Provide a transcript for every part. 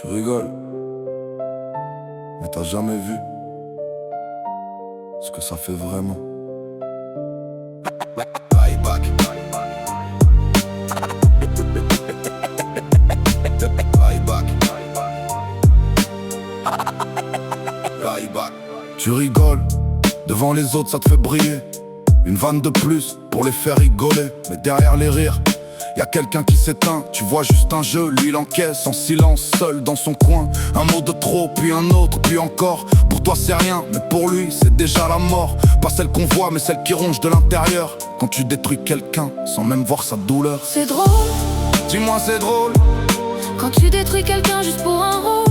Tu rigoles, mais t'as jamais vu ce que ça fait vraiment. Ryback. Ryback. Ryback. Tu rigoles, devant les autres ça te fait briller. Une vanne de plus pour les faire rigoler. Mais derrière les rires, y'a quelqu'un qui s'éteint. Tu vois juste un jeu, lui il encaisse en silence, seul dans son coin. Un mot de trop, puis un autre, puis encore. Pour toi c'est rien, mais pour lui c'est déjà la mort. Pas celle qu'on voit, mais celle qui ronge de l'intérieur. Quand tu détruis quelqu'un sans même voir sa douleur. C'est drôle, dis-moi c'est drôle. quand tu détruis quelqu'un juste pour un rôle.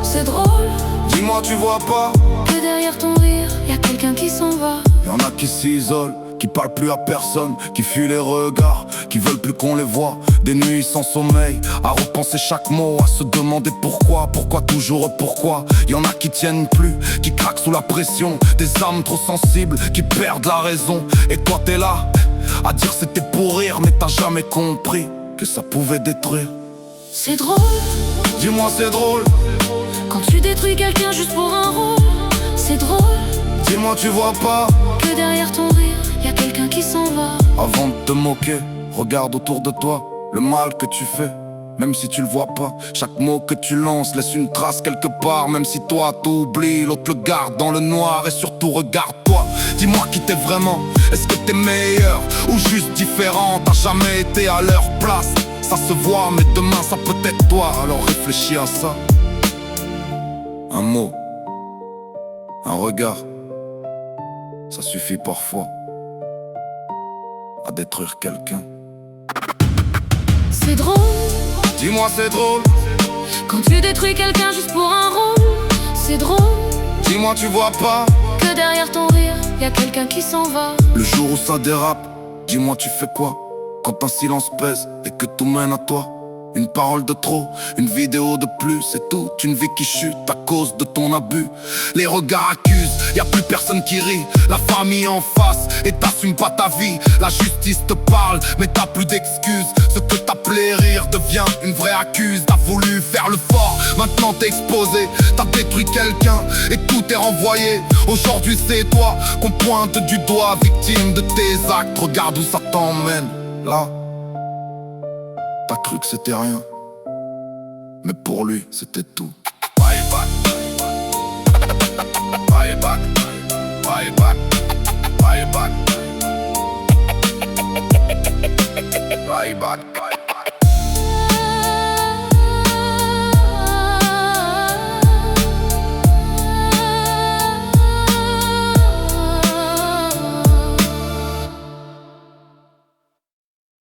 C'est drôle, Dis-moi tu vois pas, que derrière ton rire, y'a quelqu'un qui s'en va. y'en a qui s'isolent, qui parlent plus à personne, qui fuient les regards, qui veulent plus qu'on les voit. Des nuits sans sommeil, à repenser chaque mot, à se demander pourquoi toujours pourquoi. Y'en a qui tiennent plus, qui craquent sous la pression. Des âmes trop sensibles, qui perdent la raison. Et toi t'es là, à dire c'était pour rire, mais t'as jamais compris que ça pouvait détruire. C'est drôle, Dis-moi c'est drôle, quand tu détruis quelqu'un juste pour un rôle. C'est drôle, dis-moi tu vois pas. que derrière ton rire, y'a quelqu'un qui s'en va. Avant de te moquer, regarde autour de toi le mal que tu fais, même si tu le vois pas. Chaque mot que tu lances laisse une trace quelque part. Même si toi t'oublies, l'autre le garde dans le noir. Et surtout regarde-toi, dis-moi qui t'es vraiment. Est-ce que t'es meilleur ou juste différent? T'as jamais été à leur place, ça se voit, mais demain ça peut être toi. Alors réfléchis à ça. Un mot, un regard, ça suffit parfois à détruire quelqu'un. C'est drôle, Dis-moi c'est drôle, quand tu détruis quelqu'un juste pour un rôle. C'est drôle, dis-moi tu vois pas. que derrière ton rire, y'a quelqu'un qui s'en va. Le jour où ça dérape, dis-moi tu fais quoi? Quand un silence pèse et que tout mène à toi. Une parole de trop, une vidéo de plus. C'est toute une vie qui chute à cause de ton abus. Les regards accusent, y a plus personne qui rit. La famille en face et t'assumes pas ta vie. La justice te parle mais t'as plus d'excuses. Ce que t'appelais rire devient une vraie accuse. T'as voulu faire le fort, maintenant t'es exposé. T'as détruit quelqu'un et tout est renvoyé. Aujourd'hui c'est toi qu'on pointe du doigt, victime de tes actes. Regarde où ça t'emmène, là. T'as cru que c'était rien, mais pour lui c'était tout. Ryback. Ryback. Ryback. Ryback. Ryback.